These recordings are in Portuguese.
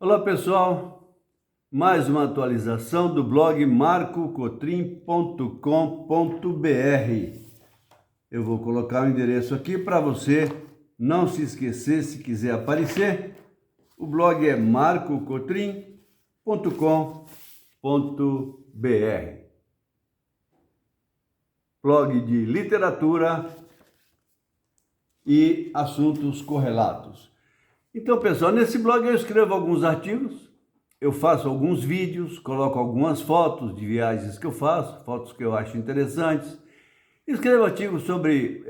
Olá pessoal, mais uma atualização do blog marcocotrim.com.br. Eu vou colocar o endereço aqui para você não se esquecer se quiser aparecer. O blog é marcocotrim.com.br. Blog de literatura e assuntos correlatos. Então, pessoal, nesse blog eu escrevo alguns artigos, eu faço alguns vídeos, coloco algumas fotos de viagens que eu faço, fotos que eu acho interessantes. Escrevo artigos sobre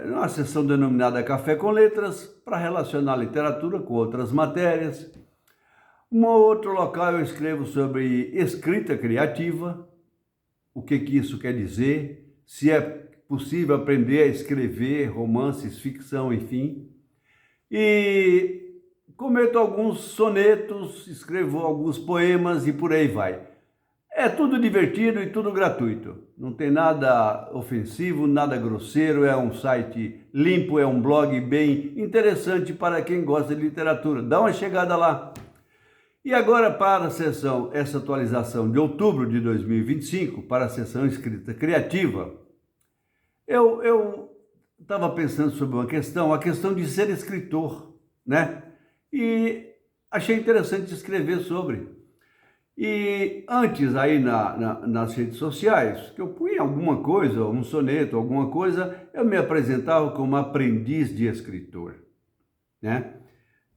uma seção denominada Café com Letras, para relacionar a literatura com outras matérias. Um outro local eu escrevo sobre escrita criativa, o que isso quer dizer, se é possível aprender a escrever romances, ficção, enfim. E comento alguns sonetos, escrevo alguns poemas e por aí vai. É tudo divertido e tudo gratuito. Não tem nada ofensivo, nada grosseiro, é um site limpo, é um blog bem interessante para quem gosta de literatura. Dá uma chegada lá. E agora para a sessão, essa atualização de outubro de 2025, para a sessão escrita criativa, eu estava pensando sobre a questão de ser escritor, né? E achei interessante escrever sobre. E antes aí nas redes sociais, que eu punha alguma coisa, um soneto, alguma coisa, eu me apresentava como aprendiz de escritor, né?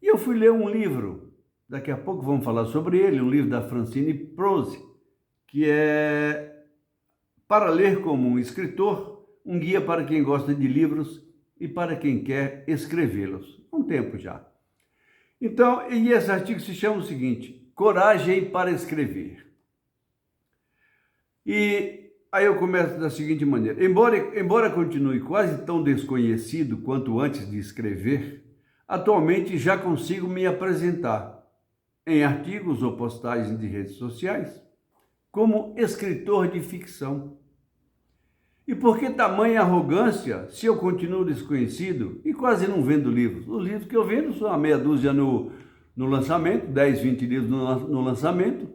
E eu fui ler um livro, daqui a pouco vamos falar sobre ele, um livro da Francine Prose, que é Para Ler como um Escritor, um guia para quem gosta de livros e para quem quer escrevê-los. Há um tempo já. Então, e esse artigo se chama o seguinte: Coragem para Escrever. E aí eu começo da seguinte maneira: embora continue quase tão desconhecido quanto antes de escrever, atualmente já consigo me apresentar em artigos ou postagens de redes sociais como escritor de ficção. E por que tamanha arrogância se eu continuo desconhecido e quase não vendo livros? Os livros que eu vendo são a meia dúzia no lançamento, 10, 20 livros no lançamento.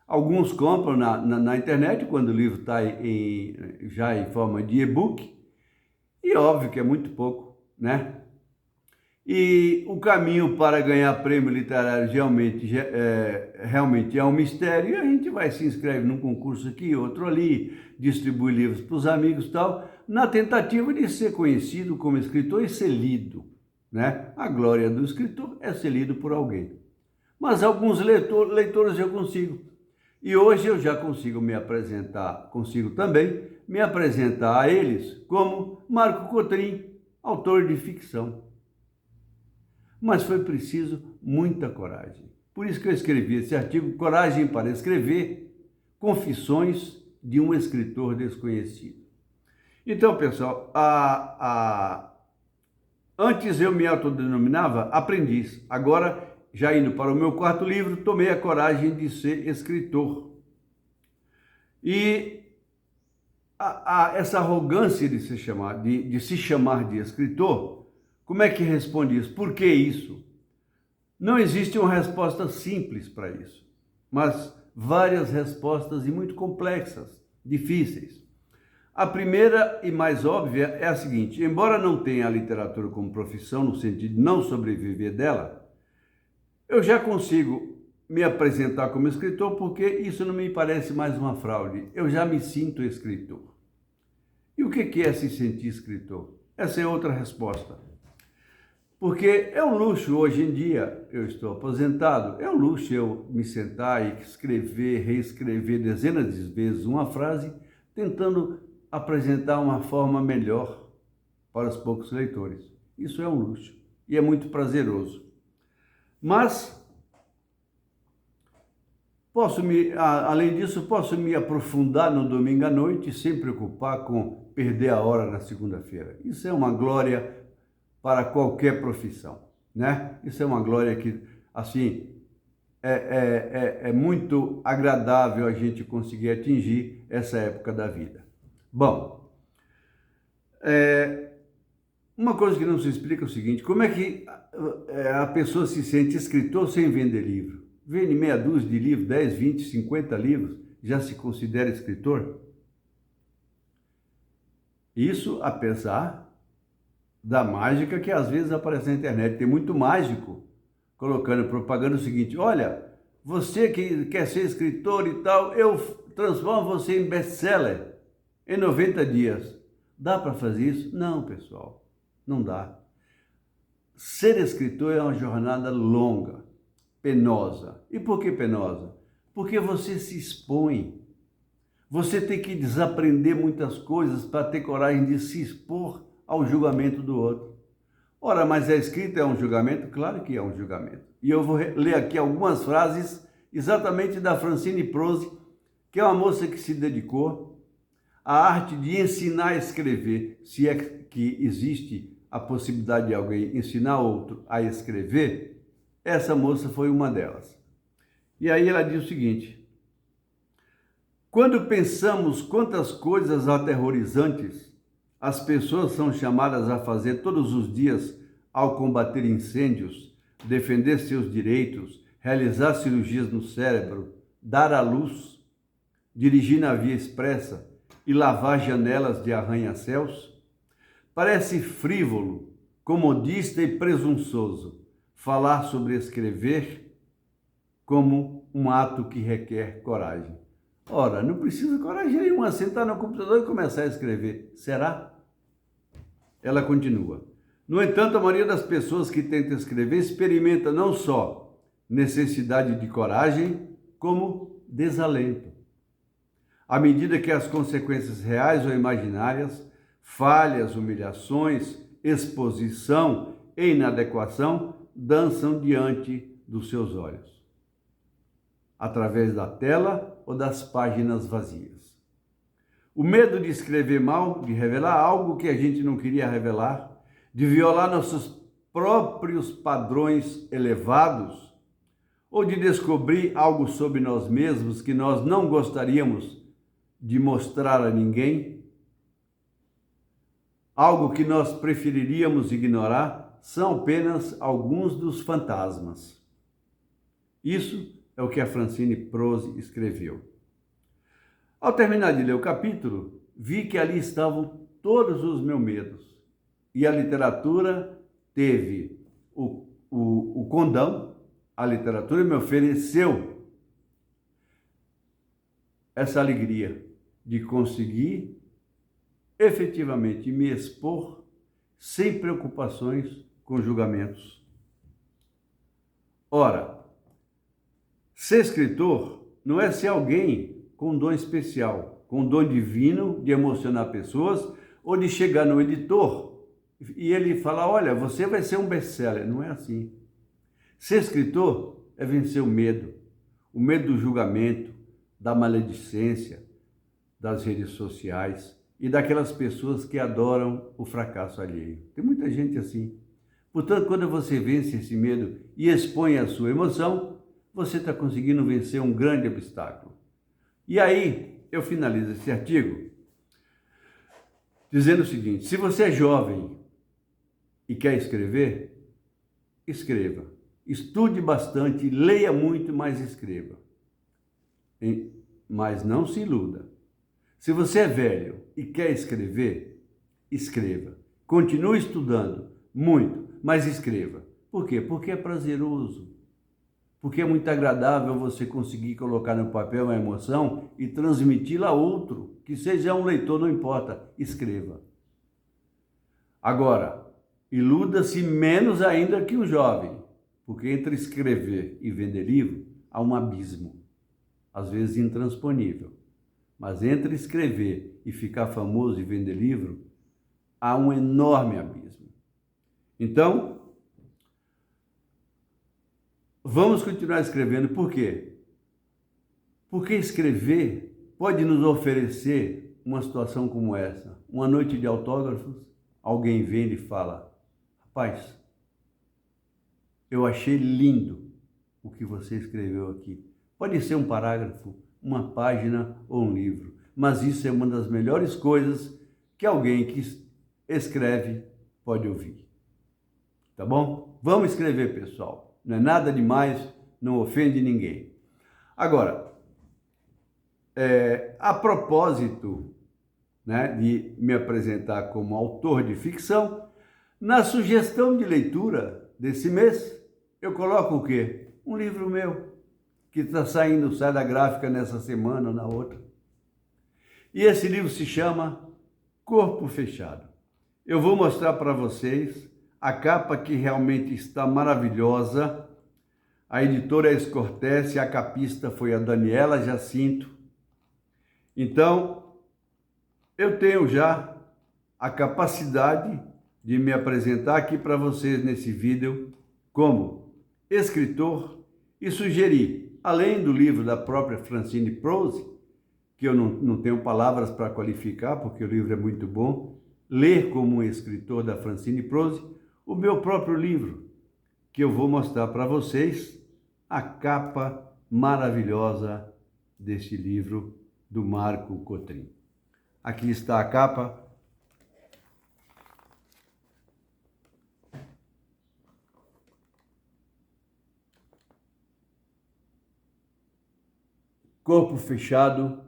Alguns compram na internet quando o livro está já em forma de e-book. E óbvio que é muito pouco, né? E o caminho para ganhar prêmio literário realmente é um mistério, e a gente vai se inscreve num concurso aqui, outro ali, distribui livros para os amigos e tal, na tentativa de ser conhecido como escritor e ser lido, né? A glória do escritor é ser lido por alguém. Mas alguns leitores eu consigo. E hoje eu já consigo também me apresentar a eles como Marco Cotrim, autor de ficção. Mas foi preciso muita coragem. Por isso que eu escrevi esse artigo, Coragem para Escrever, Confissões de um Escritor Desconhecido. Então, pessoal, antes eu me autodenominava aprendiz. Agora, já indo para o meu quarto livro, tomei a coragem de ser escritor. E essa arrogância de se chamar de escritor, como é que responde isso? Por que isso? Não existe uma resposta simples para isso, mas várias respostas e muito complexas, difíceis. A primeira e mais óbvia é a seguinte: embora não tenha a literatura como profissão, no sentido de não sobreviver dela, eu já consigo me apresentar como escritor porque isso não me parece mais uma fraude. Eu já me sinto escritor. E o que é se sentir escritor? Essa é outra resposta. Porque é um luxo hoje em dia, eu estou aposentado, é um luxo eu me sentar e escrever, reescrever dezenas de vezes uma frase, tentando apresentar uma forma melhor para os poucos leitores. Isso é um luxo e é muito prazeroso. Mas, além disso, posso me aprofundar no domingo à noite sem preocupar com perder a hora na segunda-feira. Isso é uma glória para qualquer profissão, né? Isso é uma glória que, assim, é muito agradável a gente conseguir atingir essa época da vida. Bom, uma coisa que não se explica é o seguinte: como é que a pessoa se sente escritor sem vender livro? vende meia dúzia de livros, 10, 20, 50 livros, já se considera escritor? Isso apesar da mágica que às vezes aparece na internet. Tem muito mágico colocando propaganda o seguinte: olha, você que quer ser escritor e tal, eu transformo você em best-seller em 90 dias. Dá para fazer isso? Não, pessoal, não dá. Ser escritor é uma jornada longa, penosa. E por que penosa? Porque você se expõe. Você tem que desaprender muitas coisas para ter coragem de se expor ao julgamento do outro. Ora, mas a escrita é um julgamento? Claro que é um julgamento. E eu vou ler aqui algumas frases exatamente da Francine Prose, que é uma moça que se dedicou à arte de ensinar a escrever. Se é que existe a possibilidade de alguém ensinar outro a escrever, essa moça foi uma delas. E aí ela diz o seguinte: quando pensamos quantas coisas aterrorizantes as pessoas são chamadas a fazer todos os dias ao combater incêndios, defender seus direitos, realizar cirurgias no cérebro, dar à luz, dirigir na via expressa e lavar janelas de arranha-céus, parece frívolo, comodista e presunçoso falar sobre escrever como um ato que requer coragem. Ora, não precisa coragem nenhuma, sentar no computador e começar a escrever. Será? Ela continua. No entanto, a maioria das pessoas que tentam escrever experimenta não só necessidade de coragem, como desalento. À medida que as consequências reais ou imaginárias, falhas, humilhações, exposição e inadequação dançam diante dos seus olhos, através da tela ou das páginas vazias. O medo de escrever mal, de revelar algo que a gente não queria revelar, de violar nossos próprios padrões elevados, ou de descobrir algo sobre nós mesmos que nós não gostaríamos de mostrar a ninguém, algo que nós preferiríamos ignorar, são apenas alguns dos fantasmas. Isso é o que a Francine Prose escreveu. Ao terminar de ler o capítulo, vi que ali estavam todos os meus medos. E a literatura teve o condão, a literatura me ofereceu essa alegria de conseguir efetivamente me expor sem preocupações com julgamentos. Ora, ser escritor não é ser alguém com dom especial, com dom divino de emocionar pessoas ou de chegar no editor e ele falar: olha, você vai ser um best-seller. Não é assim. Ser escritor é vencer o medo do julgamento, da maledicência, das redes sociais e daquelas pessoas que adoram o fracasso alheio. Tem muita gente assim. Portanto, quando você vence esse medo e expõe a sua emoção, você está conseguindo vencer um grande obstáculo. E aí, eu finalizo esse artigo dizendo o seguinte: se você é jovem e quer escrever, escreva. Estude bastante, leia muito, mas escreva. Mas não se iluda. Se você é velho e quer escrever, escreva. Continue estudando muito, mas escreva. Por quê? Porque é prazeroso. Porque é muito agradável você conseguir colocar no papel uma emoção e transmiti-la a outro, que seja um leitor, não importa, escreva. Agora, iluda-se menos ainda que o jovem, porque entre escrever e vender livro há um abismo, às vezes intransponível. Mas entre escrever e ficar famoso e vender livro, há um enorme abismo. Então, vamos continuar escrevendo. Por quê? Porque escrever pode nos oferecer uma situação como essa. Uma noite de autógrafos, alguém vem e fala: rapaz, eu achei lindo o que você escreveu aqui. Pode ser um parágrafo, uma página ou um livro, mas isso é uma das melhores coisas que alguém que escreve pode ouvir. Tá bom? Vamos escrever, pessoal. Não é nada demais, não ofende ninguém. Agora, a propósito, né, de me apresentar como autor de ficção, na sugestão de leitura desse mês, eu coloco o quê? Um livro meu, que está saindo, sai da gráfica nessa semana ou na outra. E esse livro se chama Corpo Fechado. Eu vou mostrar para vocês a capa, que realmente está maravilhosa. A editora é Escortece, a capista foi a Daniela Jacinto. Então, eu tenho já a capacidade de me apresentar aqui para vocês nesse vídeo como escritor e sugerir, além do livro da própria Francine Prose, que eu não tenho palavras para qualificar, porque o livro é muito bom, ler como um escritor da Francine Prose, o meu próprio livro, que eu vou mostrar para vocês a capa maravilhosa deste livro do Marco Cotrim. Aqui está a capa. Corpo Fechado,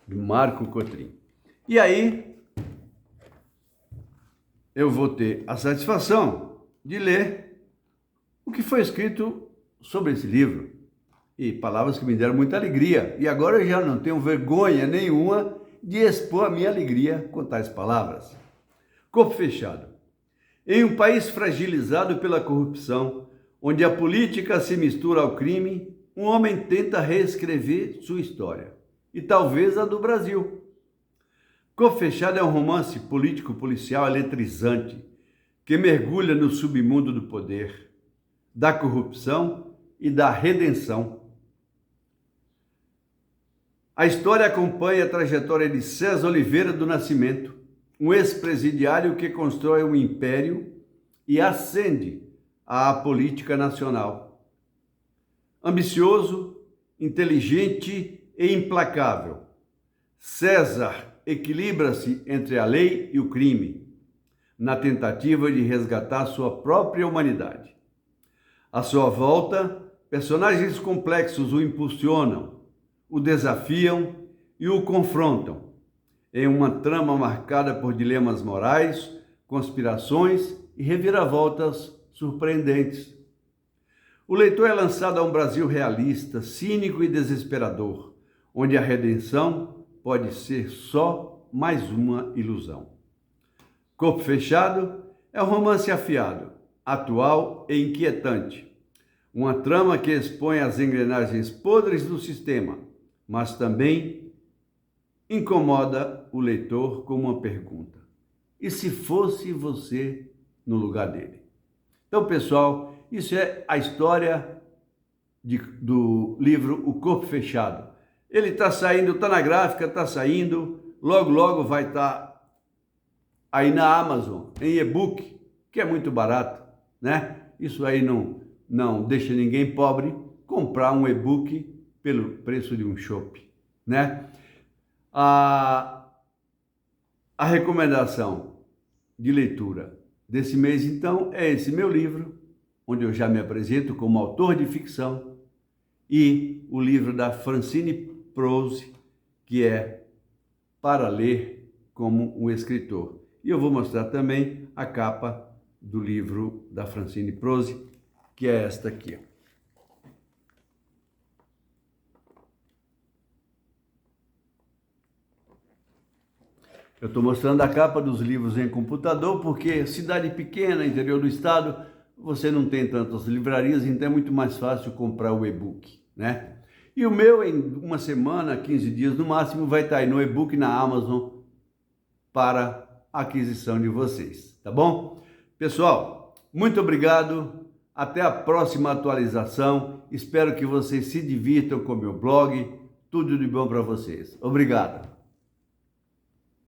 do Marco Cotrim. E aí, eu vou ter a satisfação de ler o que foi escrito sobre esse livro. E palavras que me deram muita alegria. E agora eu já não tenho vergonha nenhuma de expor a minha alegria com tais palavras. Corpo Fechado. Em um país fragilizado pela corrupção, onde a política se mistura ao crime, um homem tenta reescrever sua história. E talvez a do Brasil. Corpo Fechado é um romance político-policial eletrizante que mergulha no submundo do poder, da corrupção e da redenção. A história acompanha a trajetória de César Oliveira do Nascimento, um ex-presidiário que constrói um império e ascende à política nacional. Ambicioso, inteligente e implacável, César equilibra-se entre a lei e o crime, na tentativa de resgatar sua própria humanidade. À sua volta, personagens complexos o impulsionam, o desafiam e o confrontam, em uma trama marcada por dilemas morais, conspirações e reviravoltas surpreendentes. O leitor é lançado a um Brasil realista, cínico e desesperador, onde a redenção pode ser só mais uma ilusão. Corpo Fechado é um romance afiado, atual e inquietante. Uma trama que expõe as engrenagens podres do sistema, mas também incomoda o leitor com uma pergunta: e se fosse você no lugar dele? Então, pessoal, isso é a história do livro O Corpo Fechado. Ele está saindo, está na gráfica, está saindo, logo vai estar aí na Amazon, em e-book, que é muito barato, né? Isso aí não deixa ninguém pobre comprar um e-book pelo preço de um chopp, né? A recomendação de leitura desse mês, então, é esse meu livro, onde eu já me apresento como autor de ficção, e o livro da Francine Prose, que é Para Ler como um Escritor. E eu vou mostrar também a capa do livro da Francine Prose, que é esta aqui. Eu estou mostrando a capa dos livros em computador, porque cidade pequena, interior do estado, você não tem tantas livrarias, então é muito mais fácil comprar o e-book, né? E o meu, em uma semana, 15 dias no máximo, vai estar aí no e-book na Amazon para aquisição de vocês, tá bom? Pessoal, muito obrigado, até a próxima atualização, espero que vocês se divirtam com o meu blog, tudo de bom para vocês. Obrigado!